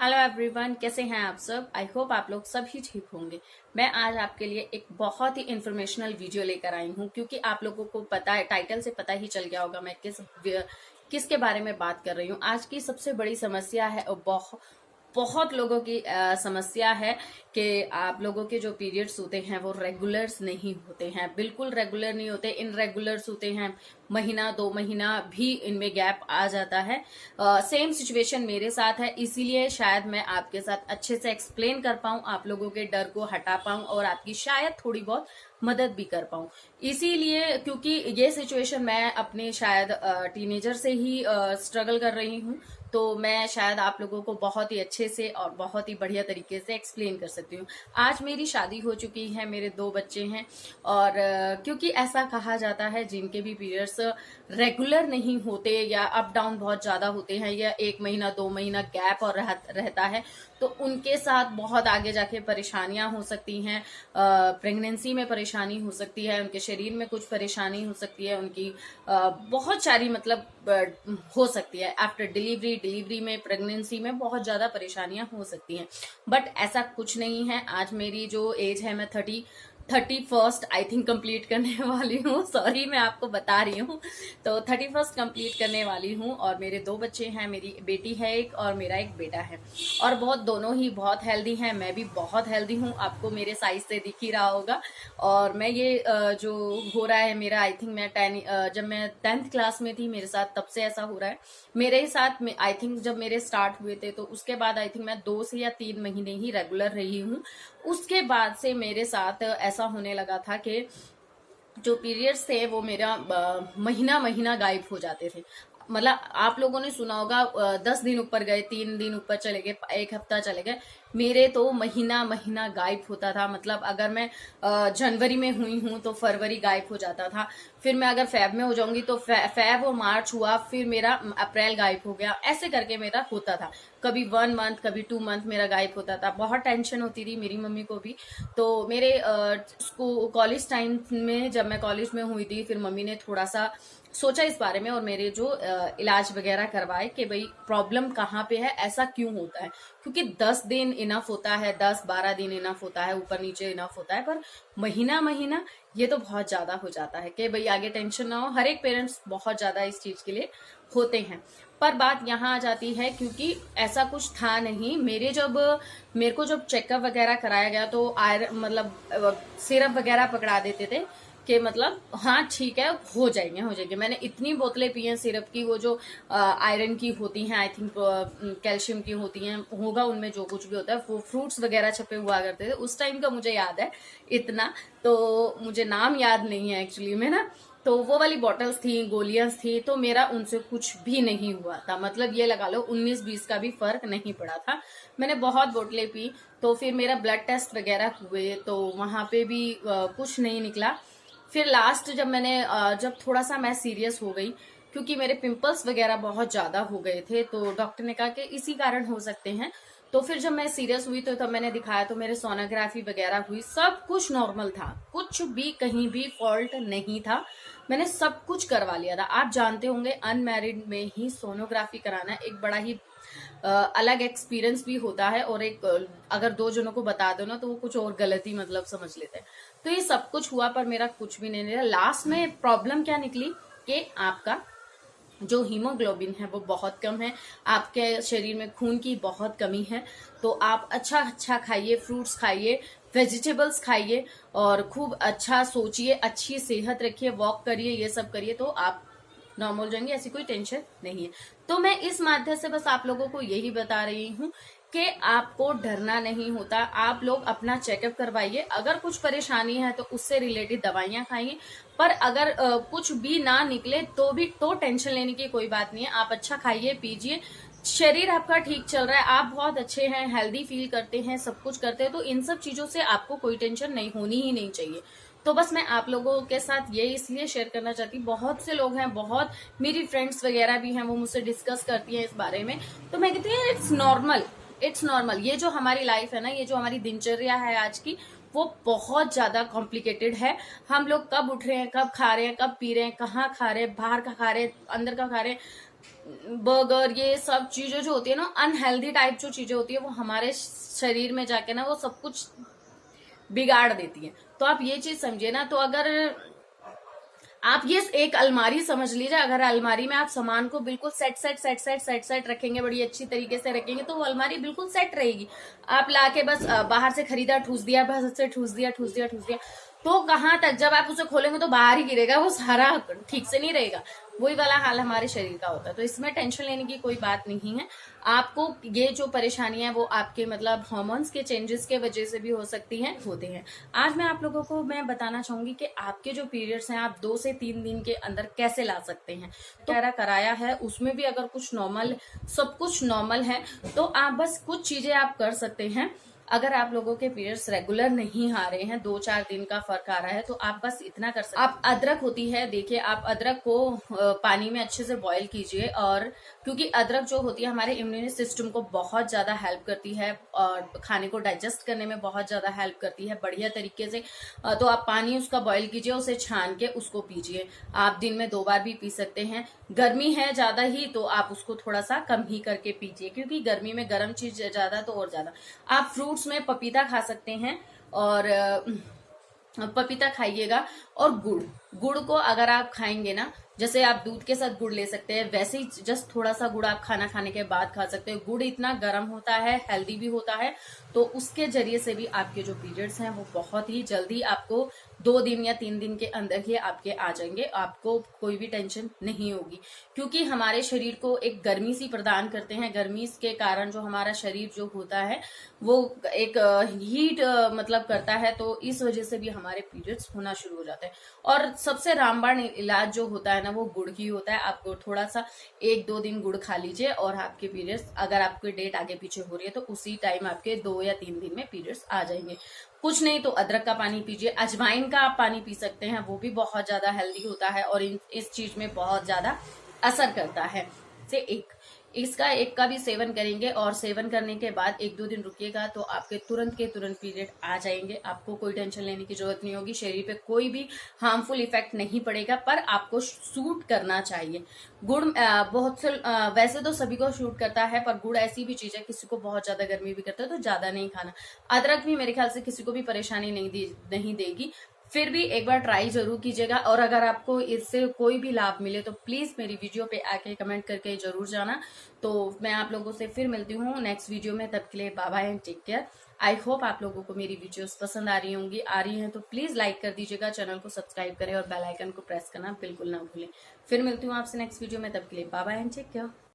Hello everyone, कैसे हैं आप सब। आई होप आप लोग सभी ठीक होंगे। मैं आज आपके लिए एक बहुत ही इंफॉर्मेशनल वीडियो लेकर आई हूं, क्योंकि आप लोगों को पता है, टाइटल से पता ही चल गया होगा मैं किसके बारे में बात कर रही हूं। आज की सबसे बड़ी समस्या है और बहुत लोगों की समस्या है कि आप लोगों के जो पीरियड्स होते हैं वो रेगुलर्स नहीं होते हैं, बिल्कुल रेगुलर नहीं होते, इनरेगुलर्स होते हैं। महीना 2 महीना भी इनमें गैप आ जाता है। सेम सिचुएशन मेरे साथ है, इसीलिए शायद मैं आपके साथ अच्छे से एक्सप्लेन कर पाऊं, आप लोगों के डर को हटा पाऊं और आपकी शायद थोड़ी बहुत मदद भी कर पाऊं। इसीलिए क्योंकि ये सिचुएशन मैं अपने शायद टीनेजर से ही स्ट्रगल कर रही हूँ, तो मैं शायद आप लोगों को बहुत ही अच्छे से और बहुत ही बढ़िया तरीके से एक्सप्लेन कर सकती हूँ। आज मेरी शादी हो चुकी है, मेरे 2 बच्चे हैं और क्योंकि ऐसा कहा जाता है जिनके भी पीरियड्स रेगुलर नहीं होते या अप डाउन बहुत ज्यादा होते हैं या 1 महीना 2 महीना गैप और रहता है, तो उनके साथ बहुत आगे जाके परेशानियां हो सकती हैं। प्रेगनेंसी में परेशानी हो सकती है, उनके शरीर में कुछ परेशानी हो सकती है, उनकी बहुत सारी मतलब हो सकती है। आफ्टर डिलीवरी में, प्रेगनेंसी में बहुत ज्यादा परेशानियां हो सकती हैं, बट ऐसा कुछ नहीं है। आज मेरी जो एज है, मैं 31st आई थिंक कंप्लीट करने वाली हूँ। सॉरी, मैं आपको बता रही हूँ, तो 31st कंप्लीट करने वाली हूँ और मेरे 2 बच्चे हैं, मेरी बेटी है एक और मेरा एक बेटा है, और दोनों ही बहुत हेल्दी हैं। मैं भी बहुत हेल्दी हूँ, आपको मेरे साइज से दिख ही रहा होगा। और मैं ये जो हो रहा है मेरा, आई थिंक मैं जब मैं 10th क्लास में थी मेरे साथ, तब से ऐसा हो रहा है मेरे ही साथ में। आई थिंक जब मेरे स्टार्ट हुए थे तो उसके बाद आई थिंक मैं 2 से या 3 महीने ही रेगुलर रही हूँ। उसके बाद से मेरे साथ ऐसा होने लगा था कि जो पीरियड्स थे वो मेरा महीना महीना गायब हो जाते थे। मतलब आप लोगों ने सुना होगा 10 दिन ऊपर गए, 3 दिन ऊपर चले गए, 1 हफ्ता चले गए, मेरे तो महीना महीना गायब होता था। मतलब अगर मैं जनवरी में हुई हूं तो फरवरी गायब हो जाता था, फिर मैं अगर फेब में हो जाऊंगी तो फेब और मार्च हुआ, फिर मेरा अप्रैल गायब हो गया, ऐसे करके मेरा होता था। कभी 1 मंथ कभी 2 मंथ मेरा गायब होता था। बहुत टेंशन होती थी मेरी मम्मी को भी। तो मेरे स्कूल कॉलेज टाइम में, जब मैं कॉलेज में हुई थी, फिर मम्मी ने थोड़ा सा सोचा इस बारे में और मेरे जो इलाज वगैरह करवाए कि भाई प्रॉब्लम कहाँ पे है, ऐसा क्यों होता है। क्योंकि 10 दिन इनफ होता है, 10-12 दिन इनफ होता है, ऊपर नीचे इनफ होता है, पर महीना महीना ये तो बहुत ज्यादा हो जाता है कि भाई आगे टेंशन ना हो। हर एक पेरेंट्स बहुत ज्यादा इस चीज के लिए होते हैं। पर बात यहाँ आ जाती है, क्योंकि ऐसा कुछ था नहीं। मेरे को जब चेकअप वगैरह कराया गया तो आयरन मतलब सिरप वगैरह पकड़ा देते थे कि मतलब हाँ ठीक है, हो जाएंगे। मैंने इतनी बोतलें पी हैं सिरप की, वो जो आयरन की होती हैं, आई थिंक कैल्शियम की होती हैं, होगा उनमें जो कुछ भी होता है। वो फ्रूट्स वगैरह छपे हुआ करते थे उस टाइम का, मुझे याद है इतना, तो मुझे नाम याद नहीं है एक्चुअली में ना। तो वो वाली बॉटल्स थी, गोलियां थी, तो मेरा उनसे कुछ भी नहीं हुआ था। मतलब ये लगा लो 19-20 का भी फर्क नहीं पड़ा था। मैंने बहुत बोतलें पी, तो फिर मेरा ब्लड टेस्ट वगैरह हुए तो वहां पे भी कुछ नहीं निकला। फिर लास्ट जब थोड़ा सा मैं सीरियस हो गई, क्योंकि मेरे पिंपल्स वगैरह बहुत ज्यादा हो गए थे, तो डॉक्टर ने कहा कि इसी कारण हो सकते हैं। तो फिर जब मैं सीरियस हुई तो तब मैंने दिखाया, तो मेरे सोनोग्राफी वगैरह हुई, सब कुछ नॉर्मल था, कुछ भी कहीं भी फॉल्ट नहीं था। मैंने सब कुछ करवा लिया था। आप जानते होंगे अनमैरिड में ही सोनोग्राफी कराना एक बड़ा ही अलग एक्सपीरियंस भी होता है, और एक अगर 2 जनों को बता दो ना तो वो कुछ और गलती मतलब समझ लेते हैं। तो ये सब कुछ हुआ पर मेरा कुछ भी नहीं निकला। लास्ट में प्रॉब्लम क्या निकली कि आपका जो हीमोग्लोबिन है वो बहुत कम है, आपके शरीर में खून की बहुत कमी है। तो आप अच्छा अच्छा खाइए, फ्रूट्स खाइए, वेजिटेबल्स खाइए और खूब अच्छा सोचिए, अच्छी सेहत रखिए, वॉक करिए, ये सब करिए, तो आप नॉर्मल हो जाएंगे। ऐसी कोई टेंशन नहीं है। तो मैं इस माध्यम से बस आप लोगों को यही बता रही हूँ कि आपको डरना नहीं होता। आप लोग अपना चेकअप करवाइए, अगर कुछ परेशानी है तो उससे रिलेटेड दवाइयां खाइए, पर अगर कुछ भी ना निकले तो टेंशन लेने की कोई बात नहीं है। आप अच्छा खाइए पीजिए, शरीर आपका ठीक चल रहा है, आप बहुत अच्छे हैं, हेल्दी फील करते हैं, सब कुछ करते हैं, तो इन सब चीजों से आपको कोई टेंशन नहीं होनी ही नहीं चाहिए। तो बस मैं आप लोगों के साथ ये इसलिए शेयर करना चाहती हूँ। बहुत से लोग हैं, बहुत मेरी फ्रेंड्स वगैरह भी हैं, वो मुझसे डिस्कस करती हैं इस बारे में, तो मैं कहती हूँ इट्स नॉर्मल। ये जो हमारी लाइफ है ना, ये जो हमारी दिनचर्या है आज की, वो बहुत ज्यादा कॉम्प्लिकेटेड है। हम लोग कब उठ रहे हैं, कब खा रहे हैं, कब पी रहे हैं, कहाँ खा रहे हैं, बाहर का खा रहे हैं, अंदर का खा रहे हैं, बर्गर, ये सब चीजें जो होती है ना, अनहेल्दी टाइप जो चीजें होती है, वो हमारे शरीर में जाके ना वो सब कुछ बिगाड़ देती है। तो आप ये चीज समझिए ना। तो अगर आप ये एक अलमारी समझ लीजिए, अगर अलमारी में आप सामान को बिल्कुल सेट रखेंगे, बड़ी अच्छी तरीके से रखेंगे, तो वो अलमारी बिल्कुल सेट रहेगी। आप लाके बस बाहर से खरीदा, ठूस दिया, बस से ठूस दिया, तो कहाँ तक, जब आप उसे खोलेंगे तो बाहर ही गिरेगा, वो सारा ठीक से नहीं रहेगा। वही वाला हाल हमारे शरीर का होता है। तो इसमें टेंशन लेने की कोई बात नहीं है। आपको ये जो परेशानियां है वो आपके मतलब हार्मोन्स के चेंजेस के वजह से भी हो सकती हैं, होते हैं। आज मैं आप लोगों को मैं बताना चाहूंगी कि आपके जो पीरियड्स हैं आप 2 से 3 दिन के अंदर कैसे ला सकते हैं। तो मेरा कराया है, उसमें भी अगर कुछ नॉर्मल, सब कुछ नॉर्मल है, तो आप बस कुछ चीजें आप कर सकते हैं। अगर आप लोगों के पीरियड्स रेगुलर नहीं आ रहे हैं, 2-4 दिन का फर्क आ रहा है, तो आप बस इतना कर सकते हैं। आप अदरक होती है, देखिए, आप अदरक को पानी में अच्छे से बॉईल कीजिए। और क्योंकि अदरक जो होती है हमारे इम्यून सिस्टम को बहुत ज्यादा हेल्प करती है और खाने को डाइजेस्ट करने में बहुत ज्यादा हेल्प करती है बढ़िया तरीके से। तो आप पानी उसका बॉईल कीजिए, उसे छान के उसको पीजिए। आप दिन में 2 बार भी पी सकते हैं। गर्मी है ज्यादा ही तो आप उसको थोड़ा सा कम ही करके पीजिए, क्योंकि गर्मी में गर्म चीज ज्यादा तो और ज्यादा। आप फ्रूट्स में पपीता खा सकते हैं, और पपीता खाइएगा। और गुड़ को अगर आप खाएंगे ना, जैसे आप दूध के साथ गुड़ ले सकते हैं, वैसे ही जस्ट थोड़ा सा गुड़ आप खाना खाने के बाद खा सकते हैं। गुड़ इतना गर्म होता है, हेल्दी भी होता है, तो उसके जरिए से भी आपके जो पीरियड्स हैं वो बहुत ही जल्दी, आपको 2 दिन या 3 दिन के अंदर ही आपके आ जाएंगे। आपको कोई भी टेंशन नहीं होगी, क्योंकि हमारे शरीर को एक गर्मी सी प्रदान करते हैं। गर्मी के कारण जो हमारा शरीर जो होता है वो एक हीट मतलब करता है, तो इस वजह से भी हमारे पीरियड्स होना शुरू हो जाते हैं। और सबसे रामबाण इलाज जो होता है ना, वो गुड़ ही होता है। आपको थोड़ा सा 1-2 दिन गुड़ खा लीजिए, और आपके पीरियड्स, अगर आपकी डेट आगे पीछे हो रही है, तो उसी टाइम आपके 2 या 3 दिन में पीरियड्स आ जाएंगे। कुछ नहीं तो अदरक का पानी पीजिए, अजवाइन का आप पानी पी सकते हैं, वो भी बहुत ज्यादा हेल्दी होता है और इस चीज में बहुत ज्यादा असर करता है। से इसका एक का भी सेवन करेंगे, और सेवन करने के बाद 1-2 दिन रुकिएगा, तो आपके तुरंत के तुरंत पीरियड आ जाएंगे। आपको कोई टेंशन लेने की जरूरत नहीं होगी, शरीर पे कोई भी हार्मफुल इफेक्ट नहीं पड़ेगा, पर आपको सूट करना चाहिए। गुड़ बहुत से वैसे तो सभी को सूट करता है, पर गुड़ ऐसी भी चीज है, किसी को बहुत ज्यादा गर्मी भी करता है, तो ज्यादा नहीं खाना। अदरक भी मेरे ख्याल से किसी को भी परेशानी नहीं देगी। फिर भी एक बार ट्राई जरूर कीजिएगा, और अगर आपको इससे कोई भी लाभ मिले तो प्लीज मेरी वीडियो पे आके कमेंट करके जरूर जाना। तो मैं आप लोगों से फिर मिलती हूँ नेक्स्ट वीडियो में, तब के लिए bye bye and take care. I hope आप लोगों को मेरी वीडियोस पसंद आ रही होंगी, आ रही हैं तो प्लीज लाइक कर दीजिएगा, चैनल को सब्सक्राइब करें और बेल आइकन को प्रेस करना बिल्कुल ना भूलें। फिर मिलती हूँ आपसे नेक्स्ट वीडियो में, तब के लिए bye bye and take care.